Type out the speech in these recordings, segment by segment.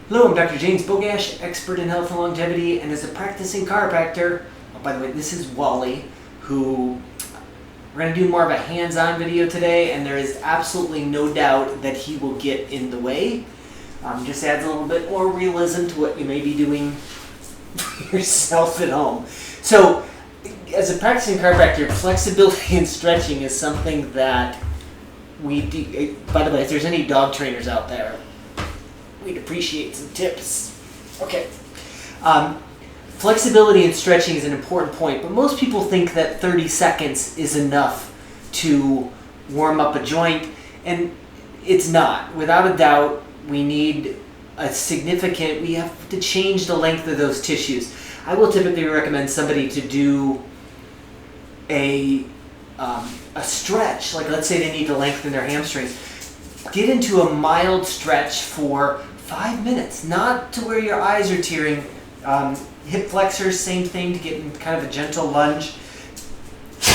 Hello, I'm Dr. James Bogash, expert in health and longevity, and as a practicing chiropractor, oh, by the way, this is Wally, who we're going to do more of a hands-on video today, and there is absolutely no doubt that he will get in the way. Just adds a little bit more realism to what you may be doing yourself at home. So, as a practicing chiropractor, flexibility and stretching is something that we do. By the way, if there's any dog trainers out there, we'd appreciate some tips. Okay. Flexibility and stretching is an important point, but most people think that 30 seconds is enough to warm up a joint, and it's not. Without a doubt, we need we have to change the length of those tissues. I will typically recommend somebody to do a stretch, like let's say they need to lengthen their hamstrings. Get into a mild stretch for 5 minutes, not to where your eyes are tearing. Hip flexors, same thing, to get in kind of a gentle lunge.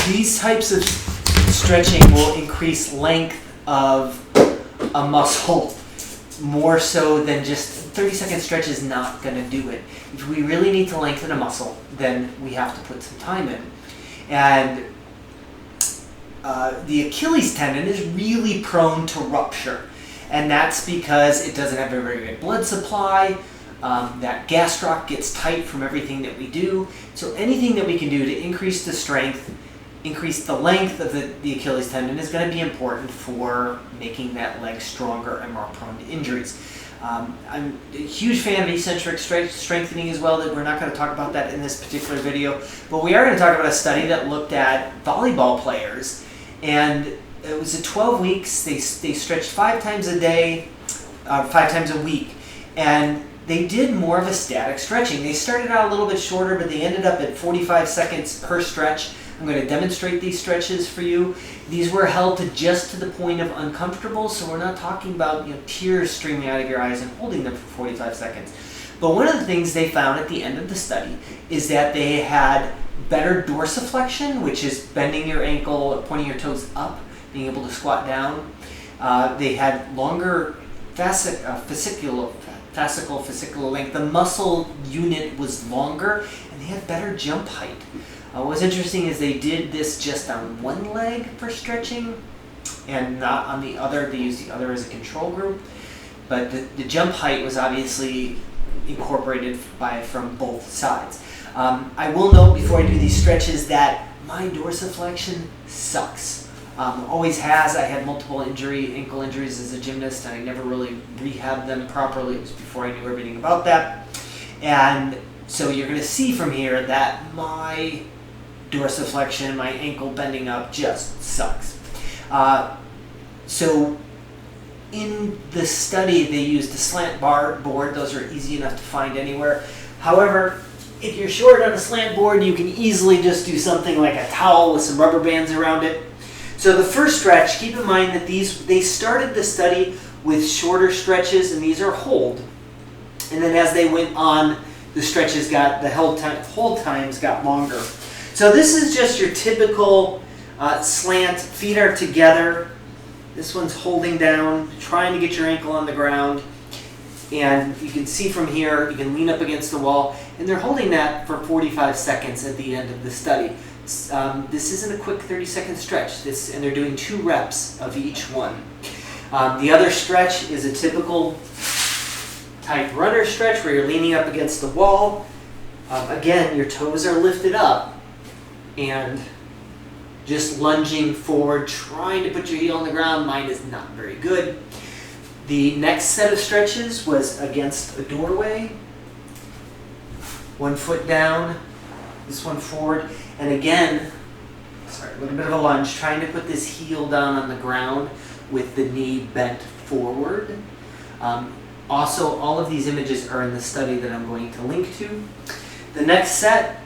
These types of stretching will increase length of a muscle more so than just 30-second stretch is not going to do it. If we really need to lengthen a muscle, then we have to put some time in. And the Achilles tendon is really prone to rupture. And that's because it doesn't have a very good blood supply. That gastroc gets tight from everything that we do. So anything that we can do to increase the strength, increase the length of the Achilles tendon is going to be important for making that leg stronger and more prone to injuries. I'm a huge fan of eccentric strengthening as well. That we're not going to talk about that in this particular video, but we are going to talk about a study that looked at volleyball players, and it was at 12 weeks. They stretched 5 times a day, 5 times a week, and they did more of a static stretching. They started out a little bit shorter, but they ended up at 45 seconds per stretch. I'm going to demonstrate these stretches for you. These were held to just to the point of uncomfortable, so we're not talking about tears streaming out of your eyes and holding them for 45 seconds. But one of the things they found at the end of the study is that they had better dorsiflexion, which is bending your ankle, pointing your toes up, being able to squat down. They had longer fascicle length. The muscle unit was longer, and they had better jump height. What's interesting is they did this just on one leg for stretching and not on the other. They used the other as a control group. But the jump height was obviously incorporated from both sides. I will note before I do these stretches that my dorsiflexion sucks. Always has. I had multiple ankle injuries as a gymnast, and I never really rehabbed them properly. It was before I knew everything about that. And so you're going to see from here that my dorsiflexion, my ankle bending up, just sucks. So in the study, they used a slant bar board. Those are easy enough to find anywhere. However, if you're short on a slant board, you can easily just do something like a towel with some rubber bands around it. So the first stretch, keep in mind that they started the study with shorter stretches, and these are hold. And then as they went on, the stretches the hold times got longer. So this is just your typical slant. Feet are together. This one's holding down, trying to get your ankle on the ground. And you can see from here, you can lean up against the wall, and they're holding that for 45 seconds at the end of the study. This isn't a quick 30-second stretch, and they're doing 2 reps of each one. The other stretch is a typical type runner stretch where you're leaning up against the wall. Again, your toes are lifted up and just lunging forward, trying to put your heel on the ground. Mine is not very good. The next set of stretches was against a doorway. 1 foot down, this one forward. And again, a little bit of a lunge, trying to put this heel down on the ground with the knee bent forward. Also, all of these images are in the study that I'm going to link to. The next set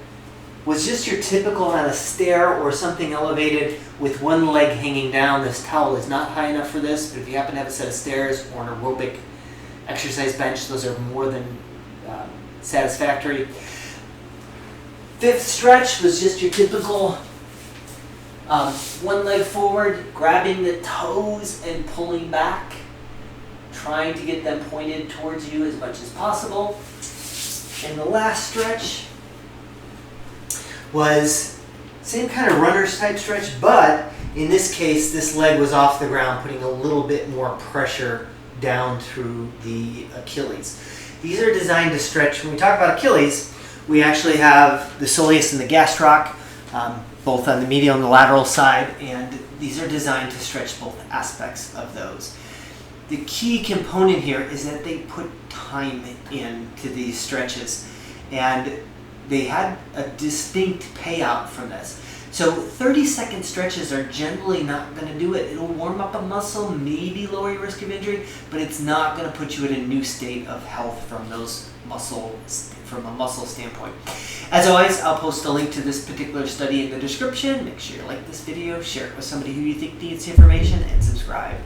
was just your typical on a stair or something elevated with one leg hanging down. This towel is not high enough for this, but if you happen to have a set of stairs or an aerobic exercise bench, those are more than satisfactory. 5th stretch was just your typical one leg forward, grabbing the toes and pulling back. trying to get them pointed towards you as much as possible. And the last stretch was same kind of runner's type stretch, but in this case, this leg was off the ground, putting a little bit more pressure down through the Achilles. These are designed to stretch. When we talk about Achilles, we actually have the soleus and the gastroc, both on the medial and the lateral side, and these are designed to stretch both aspects of those. The key component here is that they put time into these stretches, and they had a distinct payout from this. So 30-second stretches are generally not going to do it. It'll warm up a muscle, maybe lower your risk of injury, but it's not going to put you in a new state of health from a muscle standpoint. As always, I'll post a link to this particular study in the description. Make sure you like this video, share it with somebody who you think needs the information, and subscribe.